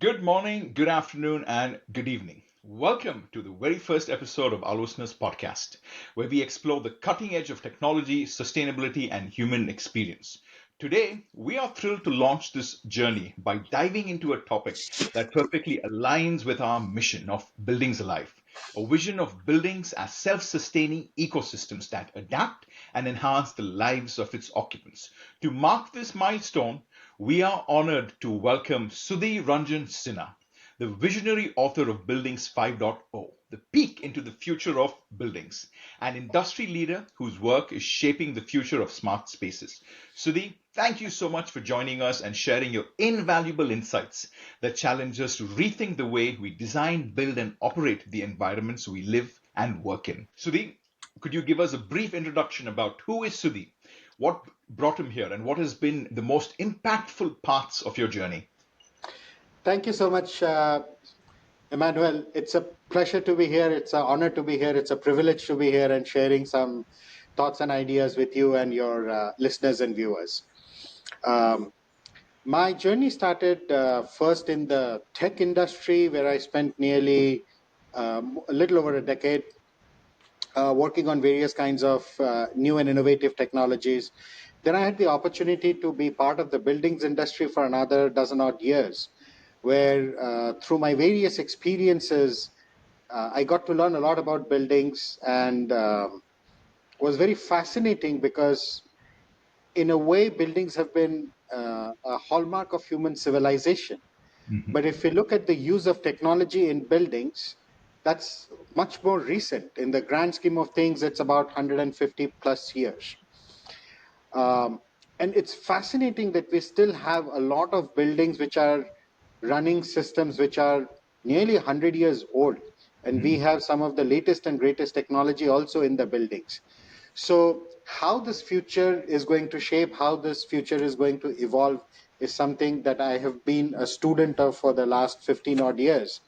Good morning, good afternoon, and good evening. Welcome to the very first episode of Alosanar's podcast, where we explore the cutting edge of technology, sustainability, and human experience. Today, we are thrilled to launch this journey by diving into a topic that perfectly aligns with our mission of Buildings Alive, a vision of buildings as self sustaining ecosystems that adapt and enhance the lives of its occupants. To mark this milestone, we are honored to welcome Sudhi Ranjan Sinha, the visionary author of Buildings 5.0, the peek into the future of buildings, an industry leader whose work is shaping the future of smart spaces. Sudhi, thank you so much for joining us and sharing your invaluable insights that challenge us to rethink the way we design, build, and operate the environments we live and work in. Sudhi, could you give us a brief introduction about who is Sudhi? What brought him here, and what has been the most impactful parts of your journey? Thank you so much, Emmanuel. It's a pleasure to be here. It's an honor to be here. It's a privilege to be here and sharing some thoughts and ideas with you and your listeners and viewers. Um, my journey started first in the tech industry, where I spent nearly a little over a decade working on various kinds of new and innovative technologies. Then I had the opportunity to be part of the buildings industry for another dozen odd years, where through my various experiences, I got to learn a lot about buildings and was very fascinating because, in a way, buildings have been a hallmark of human civilization. Mhm. But if we look at the use of technology in buildings, that's much more recent. In the grand scheme of things, it's about 150 plus years. Um, and it's fascinating that we still have a lot of buildings which are running systems which are nearly 100 years old. And we Mhm. have some of the latest and greatest technology also in the buildings. So, how this future is going to shape, how this future is going to evolve, is something that I have been a student of for the last 15 odd years,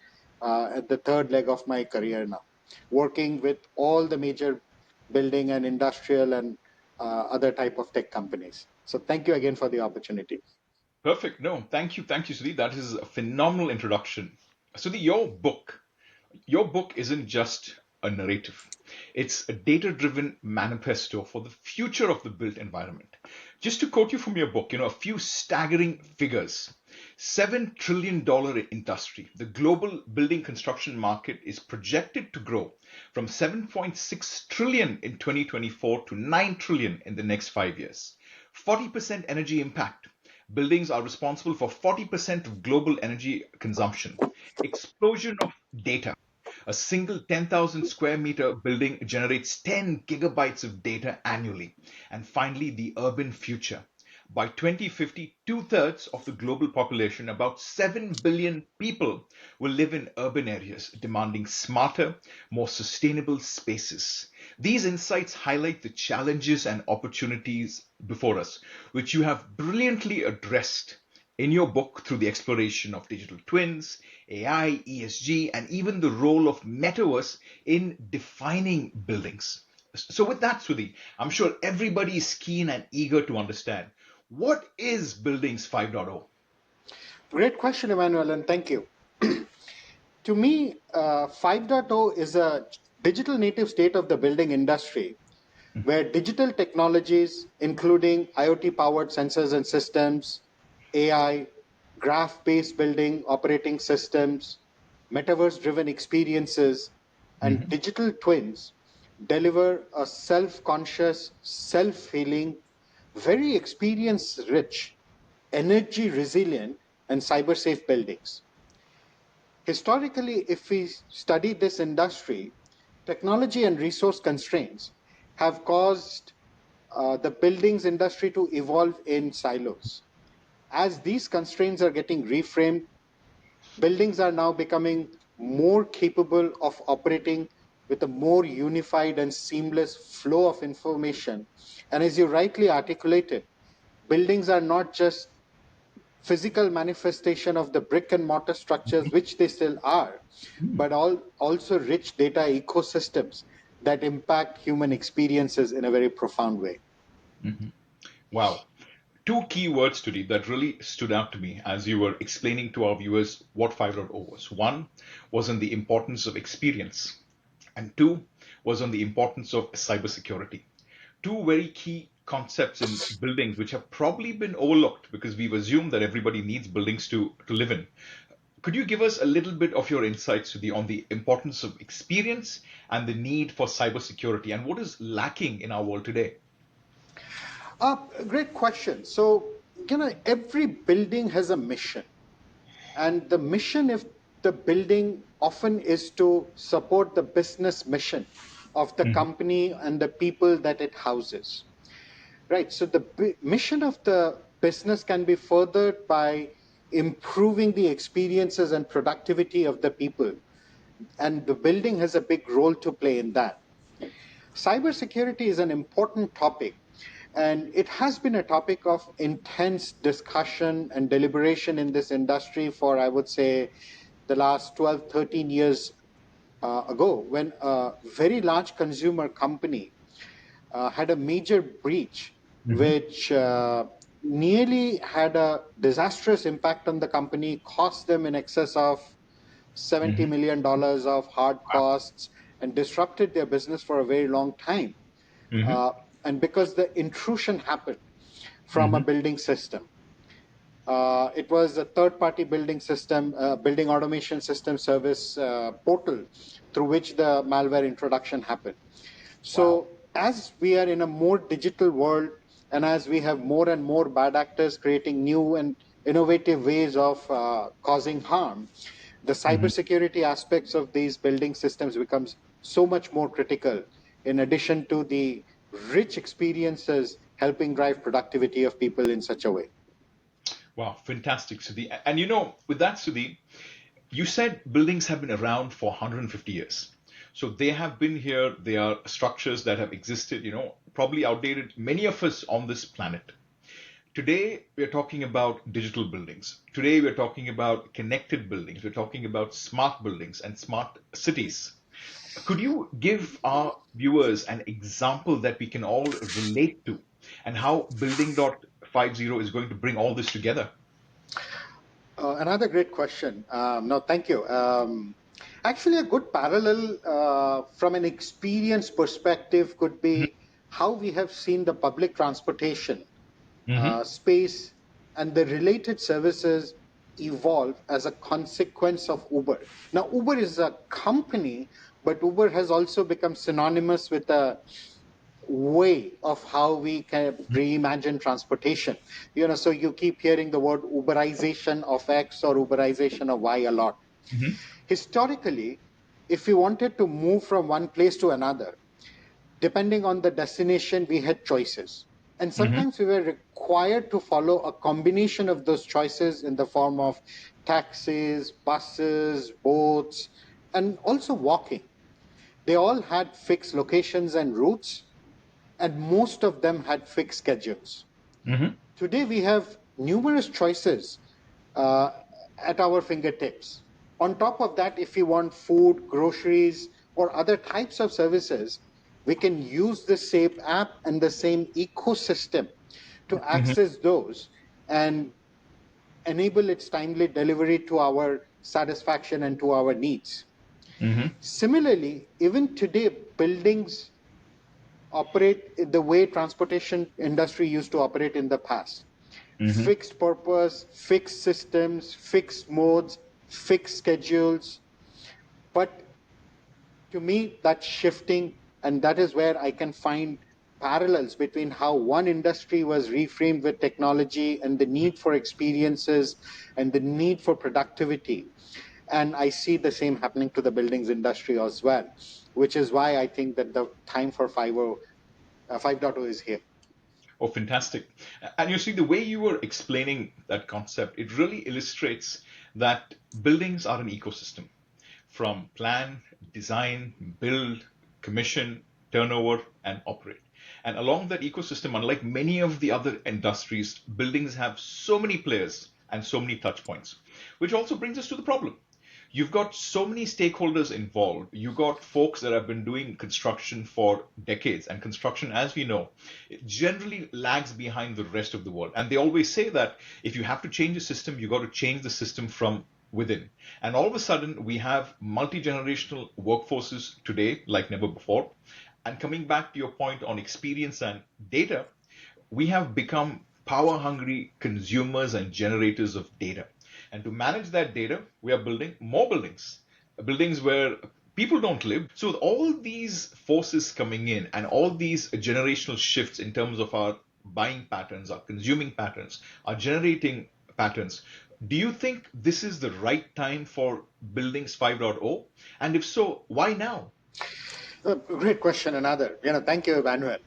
at the third leg of my career now, working with all the major building and industrial and other type of tech companies. So, thank you again for the opportunity. Perfect. No, thank you, Sudhi. That is a phenomenal introduction. Sudhi, your book isn't just a narrative. It's a data-driven manifesto for the future of the built environment. Just to quote you from your book, a few staggering figures. $7 trillion industry. The global building construction market is projected to grow from 7.6 trillion in 2024 to 9 trillion in the next 5 years. 40% energy impact. Buildings are responsible for 40% of global energy consumption. Explosion of data. A single 10,000 square meter building generates 10 gigabytes of data annually. And finally, the urban future. By 2050, two-thirds of the global population, about 7 billion people, will live in urban areas, demanding smarter, more sustainable spaces. These insights highlight the challenges and opportunities before us, which you have brilliantly addressed in your book through the exploration of digital twins, AI, ESG, and even the role of metaverse in defining buildings. So, with that, Sudhi, I'm sure everybody is keen and eager to understand what is Buildings 5.0? Great question, Emmanuel, and thank you. To me, 5.0 is a digital native state of the building industry where digital technologies, including IoT powered sensors and systems, AI, graph based building operating systems, metaverse driven experiences, and Mhm. digital twins, deliver a self conscious, self healing, very experience rich, energy resilient, and cyber safe buildings. Historically, if we study this industry, technology and resource constraints have caused the buildings industry to evolve in silos. As these constraints are getting reframed, buildings are now becoming more capable of operating with a more unified and seamless flow of information. And as you rightly articulated, buildings are not just physical manifestation of the brick and mortar structures, which they still are, Mhm. but also rich data ecosystems that impact human experiences in a very profound way. Mhm. Wow. Two key words today that really stood out to me as you were explaining to our viewers what 5.0 was. One was on the importance of experience, and two was on the importance of cybersecurity. Two very key concepts in buildings which have probably been overlooked because we've assumed that everybody needs buildings to live in. Could you give us a little bit of your insights on the importance of experience and the need for cybersecurity and what is lacking in our world today? Great question. So, every building has a mission, and the mission of the building often is to support the business mission of the Hmm. company and the people that it houses. Right. So, the mission of the business can be furthered by improving the experiences and productivity of the people, and the building has a big role to play in that. Cybersecurity is an important topic, and it has been a topic of intense discussion and deliberation in this industry for, I would say, the last 12, 13 years ago, when a very large consumer company had a major breach, Hmm. which nearly had a disastrous impact on the company, cost them in excess of $70 Hmm. million of hard costs, and disrupted their business for a very long time. Hmm. Uh, and because the intrusion happened from a Hmm. building system, it was a third party building system, building automation system service portal through which the malware introduction happened. Wow. So, as we are in a more digital world, and as we have more and more bad actors creating new and innovative ways of causing harm, the Hmm. cybersecurity aspects of these building systems becomes so much more critical, in addition to the rich experiences helping drive productivity of people in such a way. Wow, fantastic, Sudhi. And with that, Sudhi, you said buildings have been around for 150 years. So they have been here. They are structures that have existed, probably outdated many of us on this planet. Today, we're talking about digital buildings. Today, we're talking about connected buildings. We're talking about smart buildings and smart cities. Could you give our viewers an example that we can all relate to and how Building 5.0 is going to bring all this together? Another great question. No, thank you. Actually, a good parallel from an experience perspective could be how we have seen the public transportation Hmm. space and the related services evolve as a consequence of Uber. Now, Uber is a company, but Uber has also become synonymous with a way of how we can reimagine transportation. So you keep hearing the word Uberization of X or Uberization of Y a lot. Hmm. Historically, if we wanted to move from one place to another, depending on the destination, we had choices. And Hmm. sometimes we were required to follow a combination of those choices in the form of taxis, buses, boats, and also walking. They all had fixed locations and routes, and most of them had fixed schedules. Hmm. Today, we have numerous choices uh, at our fingertips. On top of that, if we want food, groceries, or other types of services, we can use the same app and the same ecosystem to Hmm. access those and enable its timely delivery to our satisfaction and to our needs. Hmm. Similarly, even today, buildings operate the way transportation industry used to operate in the past. Hmm. Fixed purpose, fixed systems, fixed modes, fixed schedules. But to me, that's shifting, and that is where I can find parallels between how one industry was reframed with technology and the need for experiences and the need for productivity. And I see the same happening to the buildings industry as well, which is why I think that the time for 5.0 is here. Oh, fantastic. And you see, the way you were explaining that concept, it really illustrates that buildings are an ecosystem from plan, design, build, commission, turnover, and operate. And along that ecosystem, unlike many of the other industries, buildings have so many players and so many touch points, which also brings us to the problem. you've got so many stakeholders involved. You've got folks that have been doing construction for decades, and construction, as we know, it generally lags behind the rest of the world. And they always say that if you have to change a system, you got to change the system from within. And all of a sudden, we have multi-generational workforces today like never before. And coming back to your point on experience and data, we have become power hungry consumers and generators of data. And to manage that data, we are building more buildings, buildings where people don't live. So, with all these forces coming in and all these generational shifts in terms of our buying patterns, our consuming patterns, our generating patterns, do you think this is the right time for Buildings 5.0? And if so, why now? Great question. Another. Thank you, Emmanuel.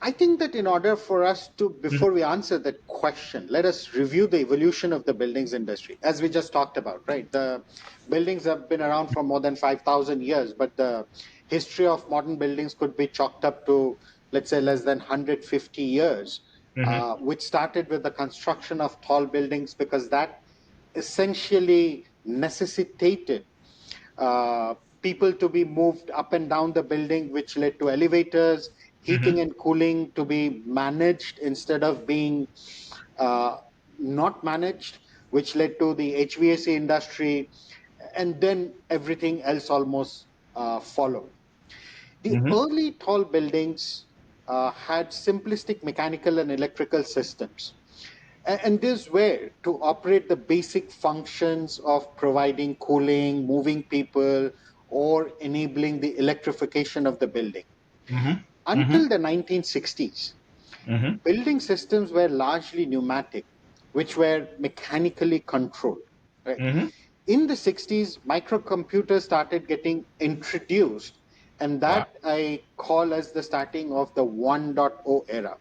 I think that in order for us to, Mhm, before we answer that question, let us review the evolution of the buildings industry, as we just talked about, right? The buildings have been around for more than 5,000 years, but the history of modern buildings could be chalked up to, let's say, less than 150 years, mhm, which started with the construction of tall buildings because that essentially necessitated uh, people to be moved up and down the building, which led to elevators, mhm, heating and cooling to be managed instead of being uh, not managed, which led to the HVAC industry, and then everything else almost followed. The mhm, early tall buildings had simplistic mechanical and electrical systems. And these were to operate the basic functions of providing cooling, moving people, or enabling the electrification of the building. mhm, Until mhm, the 1960s, mhm, building systems were largely pneumatic, which were mechanically controlled. Right? mhm. In the 60s, microcomputers started getting introduced, and Wow. that I call as the starting of the 1.0 era.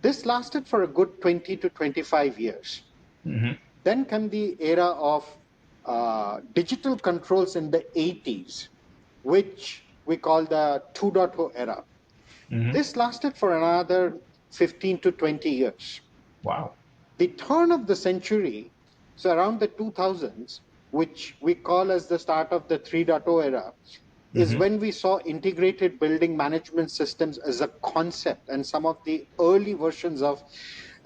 This lasted for a good 20 to 25 years. Mhm, Then came the era of digital controls in the 80s, which we call the 2.0 era. mhm. This lasted for another 15 to 20 years. Wow. The turn of the century, so around the 2000s, which we call as the start of the 3.0 era, is Mhm, when we saw integrated building management systems as a concept, and some of the early versions of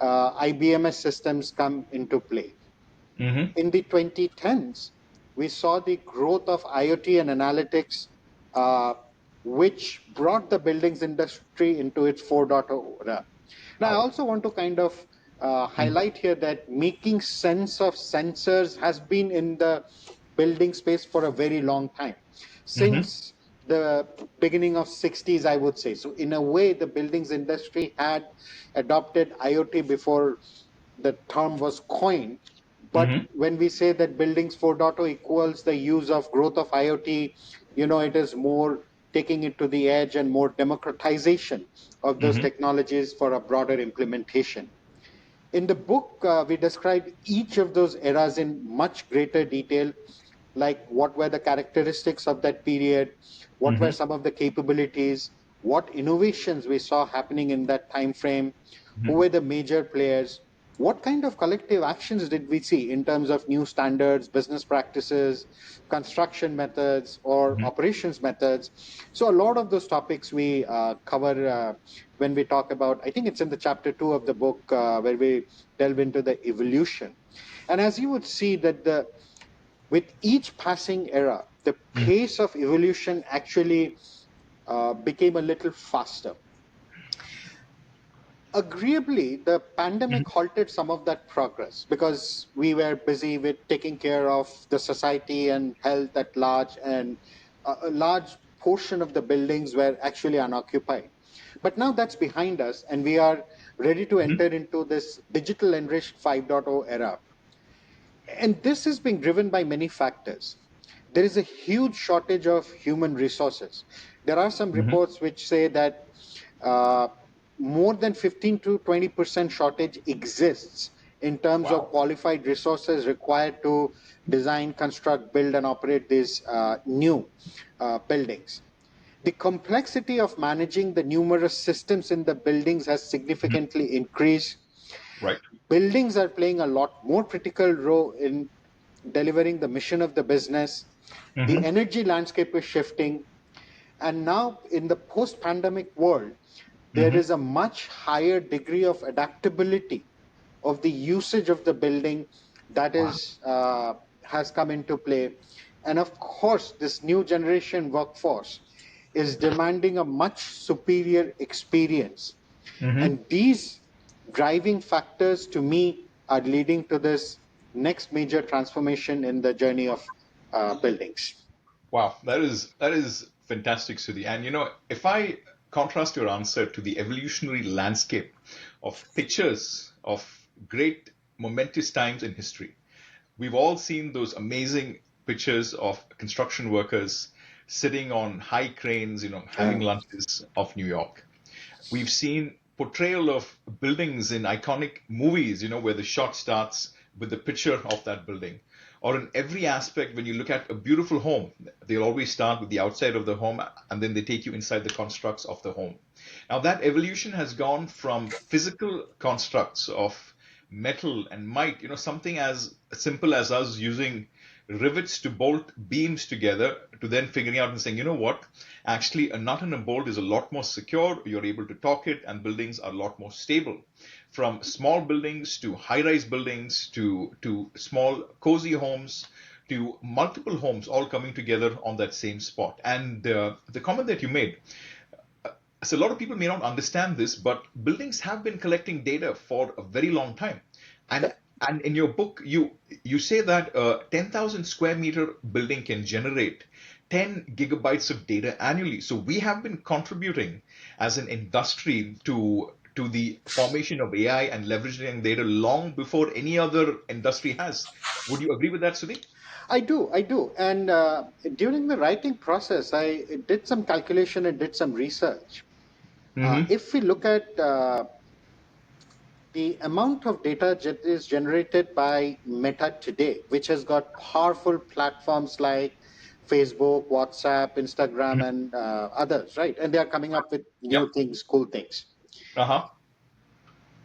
IBMS systems come into play. mhm, In the 2010s, we saw the growth of IoT and analytics, uh, which brought the buildings industry into its 4.0 era. Now, I wow. also want to kind of Mhm, highlight here that making sense of sensors has been in the building space for a very long time, mhm, since the beginning of 60s, I would say. So in a way, the buildings industry had adopted IoT before the term was coined. But mhm, when we say that buildings 4.0 equals the use of growth of IoT, it is more taking it to the edge and more democratization of those mhm, technologies for a broader implementation. In the book, we describe each of those eras in much greater detail, like what were the characteristics of that period, what were mhm, some of the capabilities, what innovations we saw happening in that time frame, who mhm, were the major players, what kind of collective actions did we see in terms of new standards, business practices, construction methods, or mhm, operations methods. So, a lot of those topics we cover when we talk about, I think it's in the chapter 2 of the book where we delve into the evolution. And as you would see, that with each passing era, the mhm, pace of evolution actually became a little faster. Agreeably, the mhm, pandemic halted some of that progress because we were busy with taking care of the society and health at large, and a large portion of the buildings were actually unoccupied. But now that's behind us, and we are ready to mhm, enter into this digital enriched 5.0 era. And this is being driven by many factors. There is a huge shortage of human resources. There are some mhm. reports which say that uh, more than 15 to 20% shortage exists in terms of Wow. qualified resources required to design, construct, build, and operate these new buildings. The complexity of managing the numerous systems in the buildings has Mhm. significantly increased. Right. Buildings are playing a lot more critical role in delivering the mission of the business. The Mm-hmm. energy landscape is shifting. And now, in the post pandemic world, there Mm-hmm. is a much higher degree of adaptability of the usage of the building that Wow. is has come into play. And of course, this new generation workforce is demanding a much superior experience. Mm-hmm. And these driving factors, to me, are leading to this next major transformation in the journey of buildings. Wow, that is fantastic, Sudhi. And if I contrast your answer to the evolutionary landscape of pictures of great momentous times in history, we've all seen those amazing pictures of construction workers sitting on high cranes, having Yeah. lunches of New York. We've seen portrayal of buildings in iconic movies, where the shot starts with the picture of that building. Or in every aspect, when you look at a beautiful home, they'll always start with the outside of the home and then they take you inside the constructs of the home. Now, that evolution has gone from physical constructs of metal and might, something as simple as us using rivets to bolt beams together, to then figuring out and saying, you know what, actually a nut and a bolt is a lot more secure. You're able to torque it and buildings are a lot more stable. From small buildings to high-rise buildings to small cozy homes to multiple homes all coming together on that same spot. And the comment that you made, so a lot of people may not understand this, but buildings have been collecting data for a very long time. And and in your book, you say that a 10,000 square meter building can generate 10 gigabytes of data annually. So we have been contributing as an industry to the formation of AI and leveraging data long before any other industry has. Would you agree with that, Sudhi? I do. And during the writing process, I did some calculation and did some research. Mm-hmm. If we look at the amount of data that is generated by Meta today, which has got powerful platforms like Facebook, WhatsApp, Instagram, and others, right? And they are coming up with Yep. new things, cool things. Uh-huh.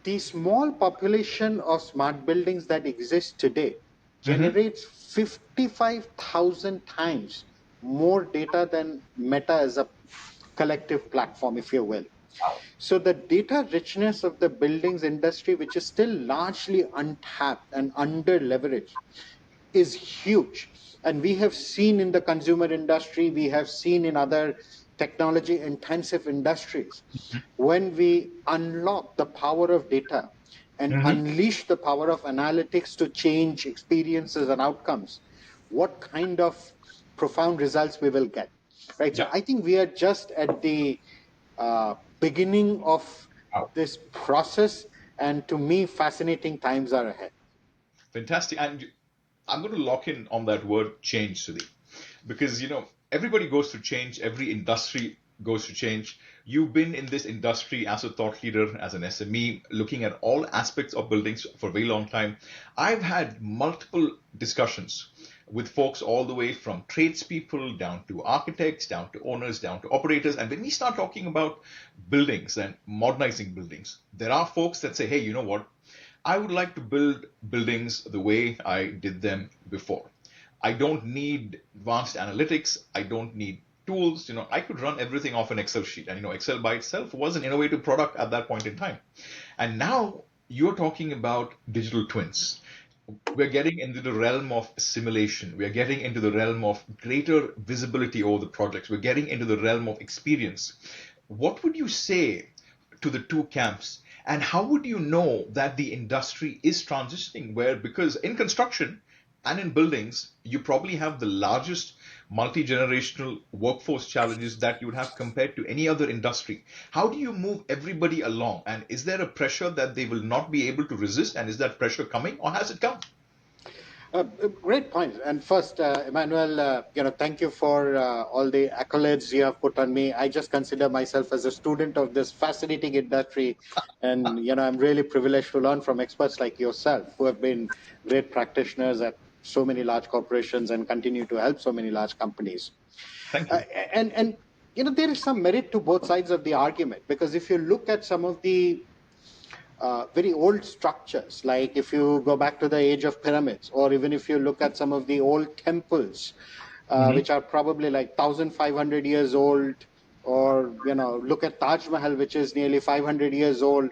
The small population of smart buildings that exist today Mm-hmm. generates 55,000 times more data than Meta as a collective platform, if you will. Wow. So the data richness of the buildings industry, which is still largely untapped and under leveraged, is huge. And we have seen in the consumer industry, we have seen in other technology intensive industries, when we unlock the power of data and Mm-hmm. unleash the power of analytics to change experiences and outcomes, what kind of profound results we will get. Right. So Yeah. I think we are just at the beginning of Wow. this process. And to me, fascinating times are ahead. Fantastic. And I'm going to lock in on that word change, Sudhi, because everybody goes through change, every industry goes through change. You've been in this industry as a thought leader, as an SME, looking at all aspects of buildings for a very long time. I've had multiple discussions with folks all the way from tradespeople down to architects, down to owners, down to operators. And when we start talking about buildings and modernizing buildings, there are folks that say, hey, you know what? I would like to build buildings the way I did them before. I don't need advanced analytics. I don't need tools. I could run everything off an Excel sheet. And Excel by itself was an innovative product at that point in time. And now you're talking about digital twins. We're getting into the realm of simulation. We're getting into the realm of greater visibility over the projects. We're getting into the realm of experience. What would you say to the two camps? And how would you know that the industry is transitioning? Where, because in construction and in buildings, you probably have the largest multi generational workforce challenges that you would have compared to any other industry. How do you move everybody along? And is there a pressure that they will not be able to resist? And is that pressure coming or has it come? Great point. And first, Emmanuel, thank you for all the accolades you have put on me. I just consider myself as a student of this fascinating industry, and I'm really privileged to learn from experts like yourself, who have been great practitioners at so many large corporations and continue to help so many large companies. Thank Uh, you. and there is some merit to both sides of the argument, because if you look at some of the very old structures, like if you go back to the age of pyramids, or even if you look at some of the old temples, Hmm. which are probably like 1,500 years old, or look at Taj Mahal, which is nearly 500 years old.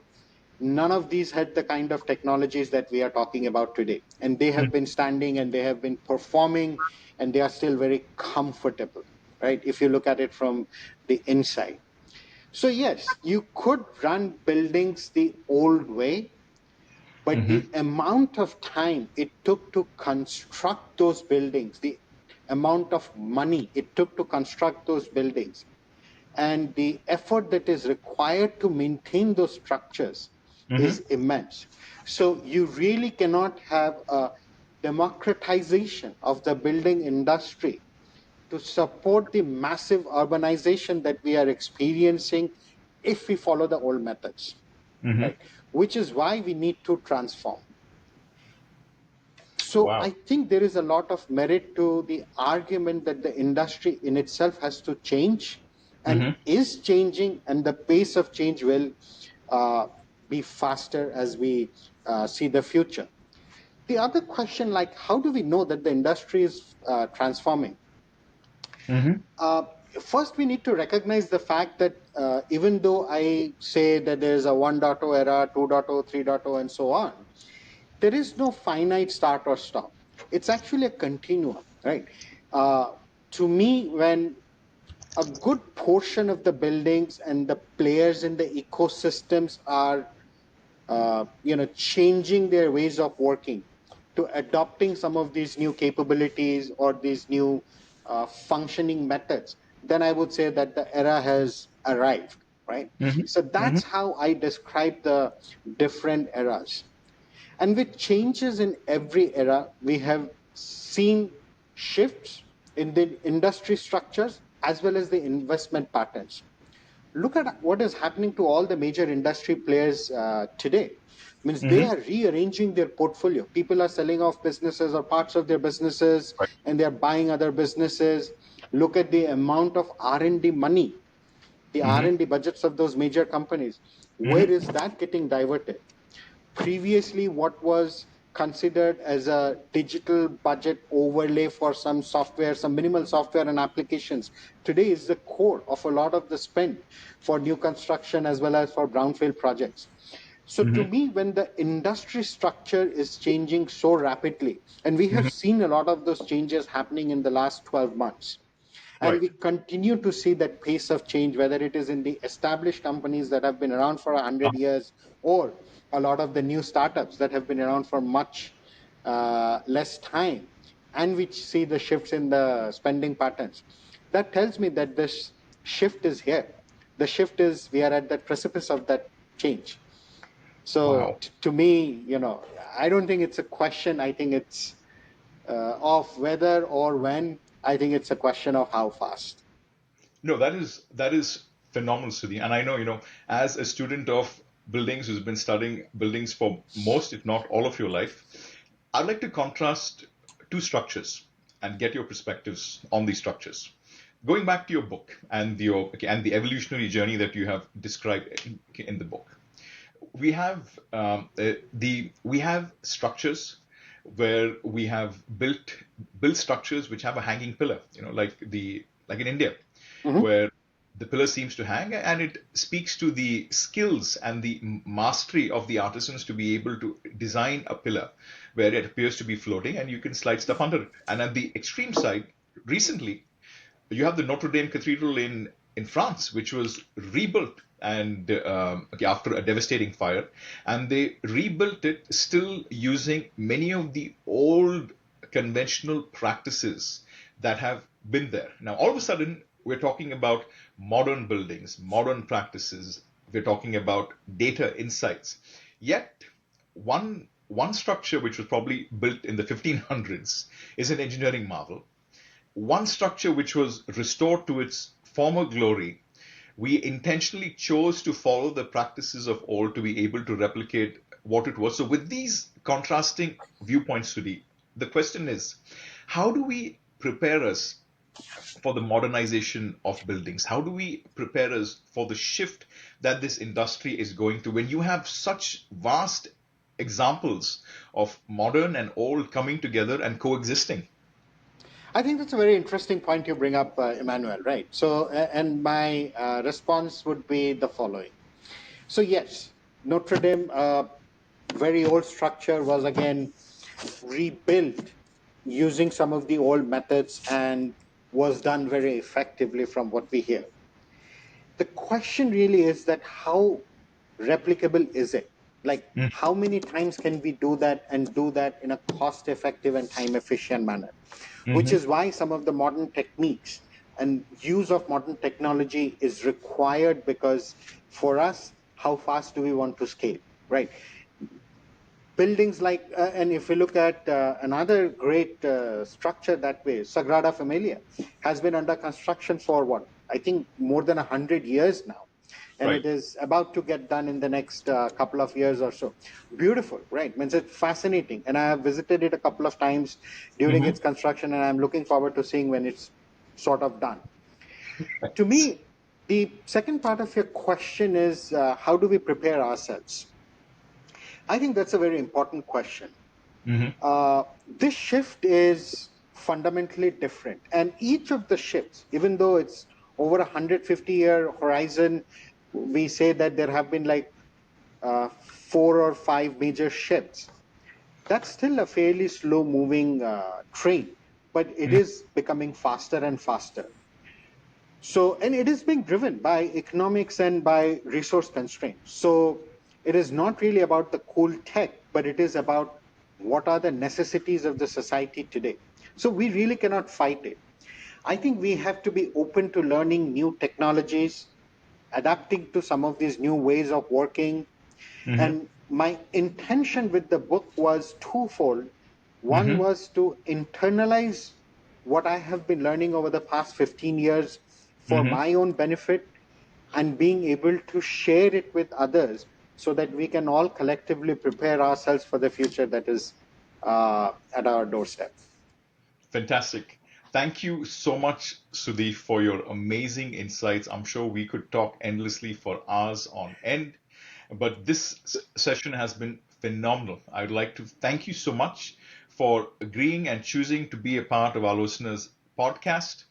None of these had the kind of technologies that we are talking about today, and they have been standing and they have been performing, and they are still very comfortable, right? If you look at it from the inside. So yes, you could run buildings the old way, but Hmm. the amount of time it took to construct those buildings, the amount of money it took to construct those buildings, and the effort that is required to maintain those structures Hmm. is immense. So you really cannot have a democratization of the building industry to support the massive urbanization that we are experiencing if we follow the old methods, Hmm. right? Which is why we need to transform. So I Wow. think there is a lot of merit to the argument that the industry in itself has to change and Hmm. is changing, and the pace of change will uh, be faster as we see the future. The other question, like, how do we know that the industry is transforming? Hmm. Uh, First, we need to recognize the fact that even though I say that there is a 1.0 era, 2.0, 3.0, and so on, there is no finite start or stop. It's actually a continuum, right? Uh, to me, when a good portion of the buildings and the players in the ecosystems are changing their ways of working to adopting some of these new capabilities or these new functioning methods, then I would say that the era has arrived, right? Hmm. So Hmm. that's how I describe the different eras. And with changes in every era, we have seen shifts in the industry structures as well as the investment patterns. Look at what is happening to all the major industry players today. Means they Hmm. are rearranging their portfolio. People are selling off businesses or parts of their businesses, Right. and they're buying other businesses. Look at the amount of R&D money, the Hmm. R&D budgets of those major companies. Where Hmm. is that getting diverted? Previously, what was considered as a digital budget overlay for some software, some minimal software and applications, today is the core of a lot of the spend for new construction as well as for brownfield projects. So to Hmm. me, when the industry structure is changing so rapidly, and we have Hmm. seen a lot of those changes happening in the last 12 months, and Right. we continue to see that pace of change, whether it is in the established companies that have been around for 100 years, or a lot of the new startups that have been around for much less time, and we see the shifts in the spending patterns. That tells me that this shift is here. The shift is, we are at the precipice of that change. So Wow. to me, I don't think it's a question. I think it's of whether or when. I think it's a question of how fast. No, that is phenomenal, Sudhi. And I know, as a student of buildings who's been studying buildings for most, if not all of your life, I'd like to contrast two structures and get your perspectives on these structures. Going back to your book and the evolutionary journey that you have described in the book, we have structures where we have built structures which have a hanging pillar, like in India, Mhm. where the pillar seems to hang, and it speaks to the skills and the mastery of the artisans to be able to design a pillar where it appears to be floating and you can slide stuff under it. And at the extreme side, recently you have the Notre Dame Cathedral in France, which was rebuilt and okay, after a devastating fire, and they rebuilt it still using many of the old conventional practices that have been there. Now, all of a sudden, we're talking about modern buildings, modern practices. We're talking about data insights. Yet, one structure which was probably built in the 1500s is an engineering marvel. One structure which was restored to its former glory, we intentionally chose to follow the practices of old to be able to replicate what it was. So, with these contrasting viewpoints, Sudhi, the question is, how do we prepare us for the modernization of buildings? How do we prepare us for the shift that this industry is going through when you have such vast examples of modern and old coming together and coexisting? I think that's a very interesting point you bring up, Emmanuel, right? So, and my response would be the following. So, yes, Notre Dame, very old structure, was again rebuilt using some of the old methods and was done very effectively from what we hear. The question really is that how replicable is it? Like, how many times can we do that and do that in a cost effective and time efficient manner? Which Mm-hmm. is why some of the modern techniques and use of modern technology is required, because for us, how fast do we want to scale, right? Buildings like, and if we look at another great structure that way, Sagrada Familia has been under construction for what? I think more than 100 years now, and Right. it is about to get done in the next couple of years or so. Beautiful, right? Means it's fascinating, and I have visited it a couple of times during Mm-hmm. its construction, and I'm looking forward to seeing when it's sort of done. To Right. me, the second part of your question is how do we prepare ourselves? I think that's a very important question. Mm-hmm. This shift is fundamentally different, and each of the shifts, even though it's over a 150-year horizon, we say that there have been like 4 or 5 major shifts. That's still a fairly slow moving train, but it is becoming faster and faster. So, and it is being driven by economics and by resource constraints. So, it is not really about the cool tech, but it is about what are the necessities of the society today. So, we really cannot fight it. I think we have to be open to learning new technologies, adapting to some of these new ways of working. Mm-hmm. And my intention with the book was twofold. One Mm-hmm. was to internalize what I have been learning over the past 15 years for Mm-hmm. my own benefit, and being able to share it with others so that we can all collectively prepare ourselves for the future that is at our doorstep. Fantastic. Thank you so much, Sudhi, for your amazing insights. I'm sure we could talk endlessly for hours on end, but this session has been phenomenal. I'd like to thank you so much for agreeing and choosing to be a part of our listeners' podcast.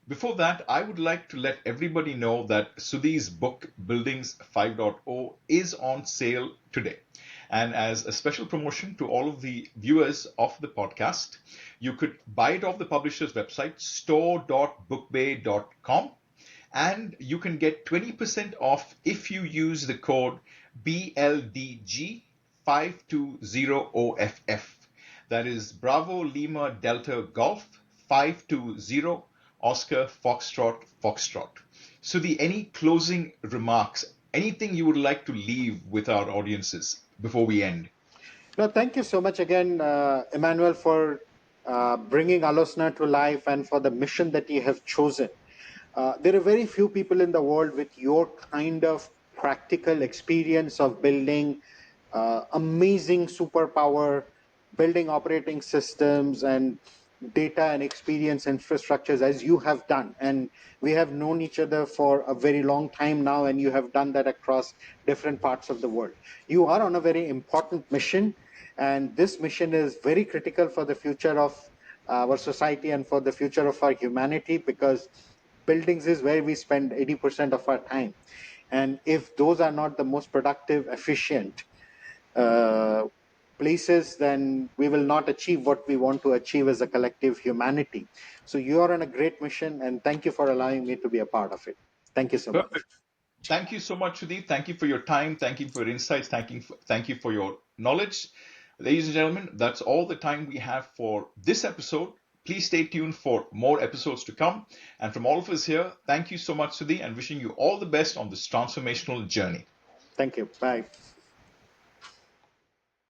Before that, I would like to let everybody know that Sudhi's book, Buildings 5.0, is on sale today. And as a special promotion to all of the viewers of the podcast, you could buy it off the publisher's website, store.bookbay.com, and you can get 20% off if you use the code BLDG520OFF. That is Bravo Lima Delta Golf 520 Oscar Foxtrot Foxtrot. So, any closing remarks, anything you would like to leave with our audiences before we end? No, thank you so much again, Emmanuel, for bringing Alosanar to life and for the mission that you have chosen. There are very few people in the world with your kind of practical experience of building amazing superpower, building operating systems and data and experience infrastructures as you have done. And we have known each other for a very long time now, and you have done that across different parts of the world. You are on a very important mission, and this mission is very critical for the future of our society and for the future of our humanity, because buildings is where we spend 80% of our time. And if those are not the most productive, efficient uh, places, then we will not achieve what we want to achieve as a collective humanity. So you are on a great mission, and thank you for allowing me to be a part of it. Thank you so much. Perfect. Thank you so much, Sudhi. Thank you for your time. Thank you for your insights. Thank you for your knowledge. Ladies and gentlemen, that's all the time we have for this episode. Please stay tuned for more episodes to come. And from all of us here, thank you so much, Sudhi, and wishing you all the best on this transformational journey. Thank you. Bye.